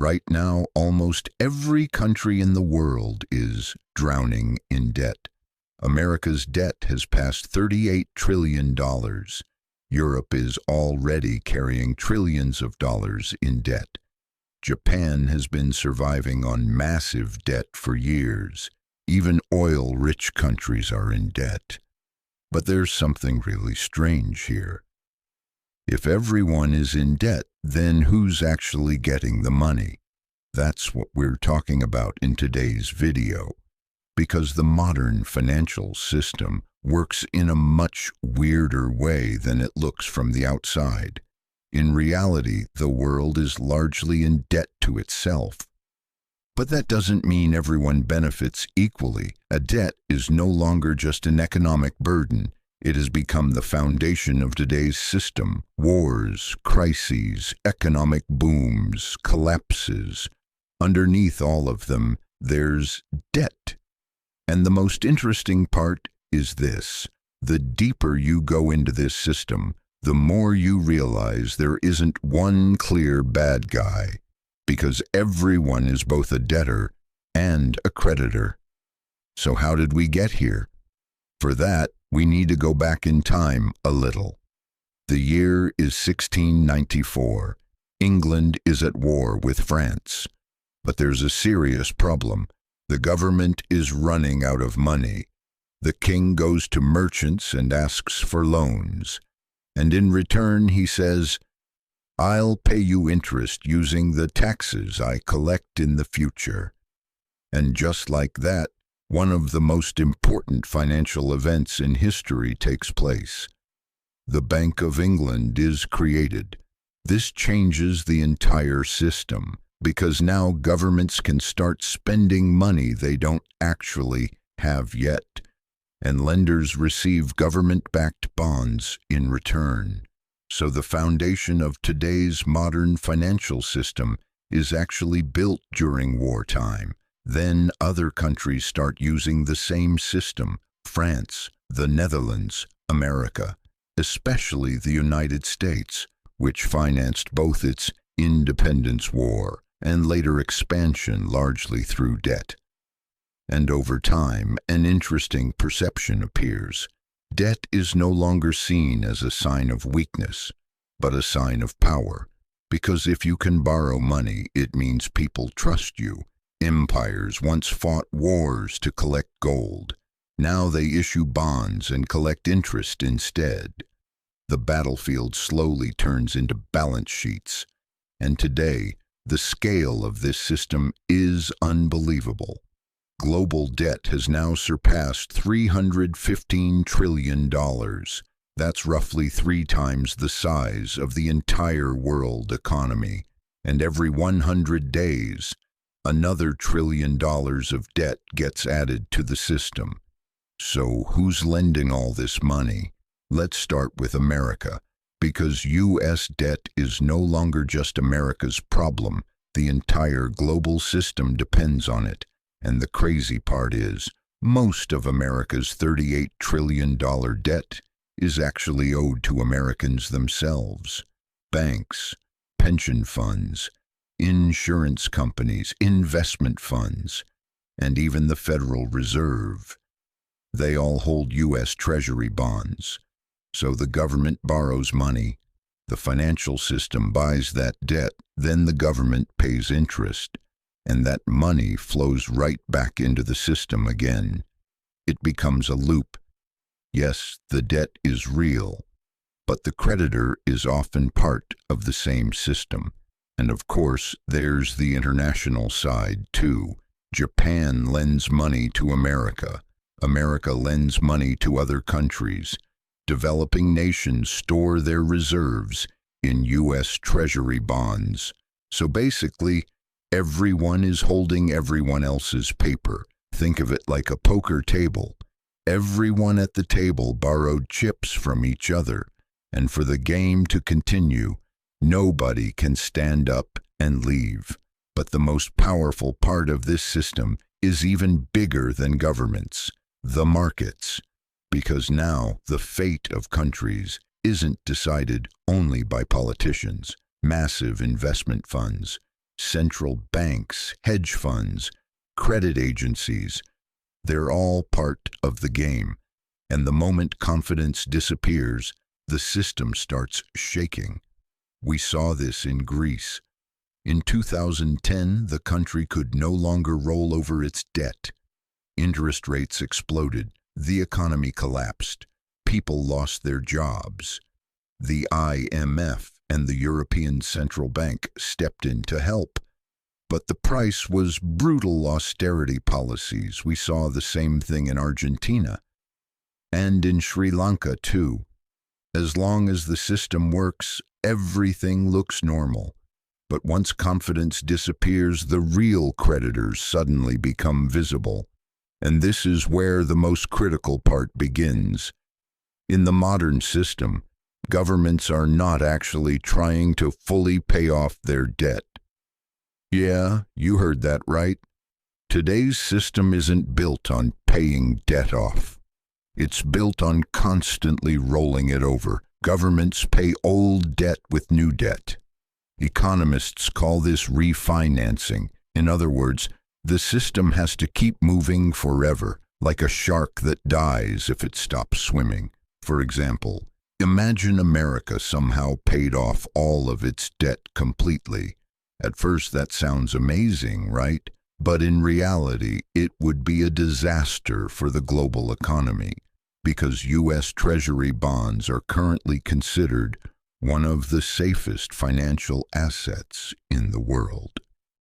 Right now, almost every country in the world is drowning in debt. America's debt has passed $38 trillion. Europe is already carrying trillions of dollars in debt. Japan has been surviving on massive debt for years. Even oil-rich countries are in debt. But there's something really strange here. If everyone is in debt, then who's actually getting the money? That's what we're talking about in today's video. Because the modern financial system works in a much weirder way than it looks from the outside. In reality, the world is largely in debt to itself. But that doesn't mean everyone benefits equally. A debt is no longer just an economic burden. It has become the foundation of today's system. Wars, crises, economic booms, collapses. Underneath all of them, there's debt. And the most interesting part is this. The deeper you go into this system, the more you realize there isn't one clear bad guy, because everyone is both a debtor and a creditor. So how did we get here? For that, we need to go back in time a little. The year is 1694. England is at war with France. But there's a serious problem. The government is running out of money. The king goes to merchants and asks for loans. And in return, he says, "I'll pay you interest using the taxes I collect in the future." And just like that, one of the most important financial events in history takes place. The Bank of England is created. This changes the entire system, because now governments can start spending money they don't actually have yet, and lenders receive government-backed bonds in return. So the foundation of today's modern financial system is actually built during wartime. Then other countries start using the same system: France, the Netherlands, America, especially the United States, which financed both its independence war and later expansion largely through debt. And over time, an interesting perception appears. Debt is no longer seen as a sign of weakness, but a sign of power. Because if you can borrow money, it means people trust you. Empires once fought wars to collect gold. Now they issue bonds and collect interest instead. The battlefield slowly turns into balance sheets. And today, the scale of this system is unbelievable. Global debt has now surpassed $315 trillion. That's roughly 3 times the size of the entire world economy. And every 100 days, another $1 trillion of debt gets added to the system. So who's lending all this money? Let's start with America, because U.S. debt is no longer just America's problem. The entire global system depends on it. And the crazy part is, most of America's $38 trillion debt is actually owed to Americans themselves. Banks, pension funds, insurance companies, investment funds, and even the Federal Reserve. They all hold U.S. Treasury bonds. So the government borrows money, the financial system buys that debt, then the government pays interest. And that money flows right back into the system again. It becomes a loop. Yes, the debt is real, but the creditor is often part of the same system. And of course, there's the international side too. Japan lends money to America. America lends money to other countries. Developing nations store their reserves in U.S. Treasury bonds. So basically, everyone is holding everyone else's paper. Think of it like a poker table. Everyone at the table borrowed chips from each other, and for the game to continue, nobody can stand up and leave. But the most powerful part of this system is even bigger than governments: the markets. Because now the fate of countries isn't decided only by politicians, massive investment funds, central banks, hedge funds, credit agencies. They're all part of the game. And the moment confidence disappears, the system starts shaking. We saw this in Greece. In 2010, the country could no longer roll over its debt. Interest rates exploded. The economy collapsed. People lost their jobs. The IMF and the European Central Bank stepped in to help. But the price was brutal austerity policies. We saw the same thing in Argentina. And in Sri Lanka, too. As long as the system works, everything looks normal. But once confidence disappears, the real creditors suddenly become visible. And this is where the most critical part begins. In the modern system, governments are not actually trying to fully pay off their debt. Yeah, you heard that right. Today's system isn't built on paying debt off. It's built on constantly rolling it over. Governments pay old debt with new debt. Economists call this refinancing. In other words, the system has to keep moving forever, like a shark that dies if it stops swimming. For example, imagine America somehow paid off all of its debt completely. At first that sounds amazing, right? But in reality, it would be a disaster for the global economy, because U.S. Treasury bonds are currently considered one of the safest financial assets in the world.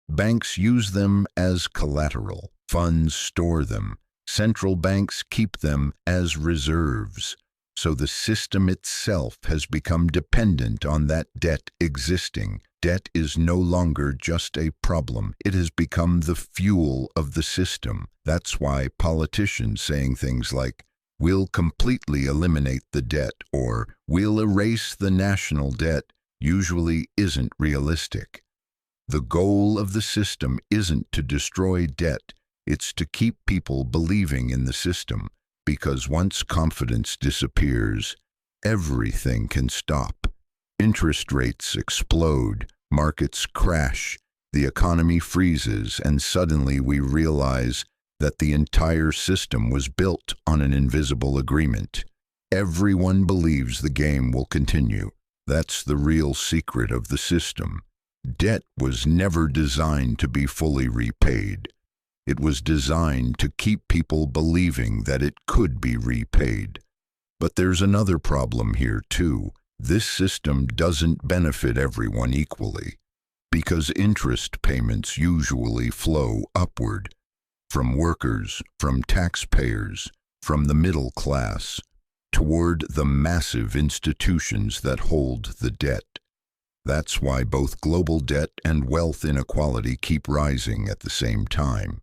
Banks use them as collateral. Funds store them. Central banks keep them as reserves. So the system itself has become dependent on that debt existing. Debt is no longer just a problem. It has become the fuel of the system. That's why politicians saying things like, "We'll completely eliminate the debt," or "We'll erase the national debt," usually isn't realistic. The goal of the system isn't to destroy debt, it's to keep people believing in the system, because once confidence disappears, everything can stop. Interest rates explode, markets crash, the economy freezes, and suddenly we realize that the entire system was built on an invisible agreement. Everyone believes the game will continue. That's the real secret of the system. Debt was never designed to be fully repaid. It was designed to keep people believing that it could be repaid. But there's another problem here, too. This system doesn't benefit everyone equally, because interest payments usually flow upward. From workers, from taxpayers, from the middle class, toward the massive institutions that hold the debt. That's why both global debt and wealth inequality keep rising at the same time.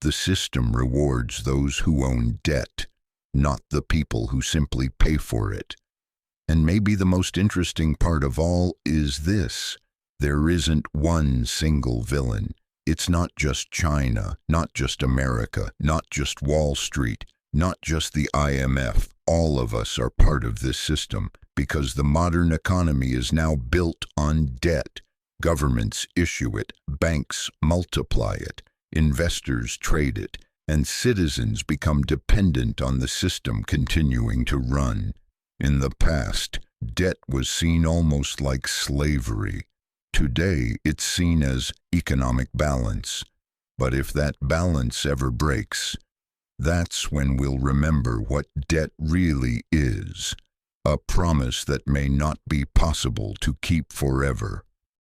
The system rewards those who own debt, not the people who simply pay for it. And maybe the most interesting part of all is this: there isn't one single villain. It's not just China, not just America, not just Wall Street, not just the IMF. All of us are part of this system, because the modern economy is now built on debt. Governments issue it, banks multiply it, investors trade it, and citizens become dependent on the system continuing to run. In the past, debt was seen almost like slavery. Today, it's seen as economic balance. But if that balance ever breaks, that's when we'll remember what debt really is: a promise that may not be possible to keep forever.